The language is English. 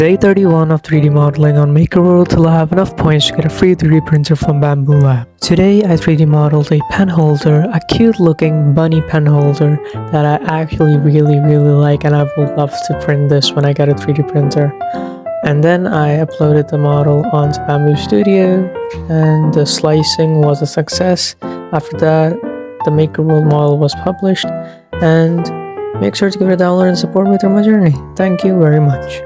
Day 31 of 3D modeling on Maker World till I have enough points to get a free 3D printer from bambulab. Today I 3D modeled a pen holder, a cute looking bunny pen holder that I actually really like, and I would love to print this when I get a 3D printer. And then I uploaded the model onto Bamboo Studio and the slicing was a success. After that, the Maker World model was published, and make sure to give it a download and support me through my journey. Thank you very much.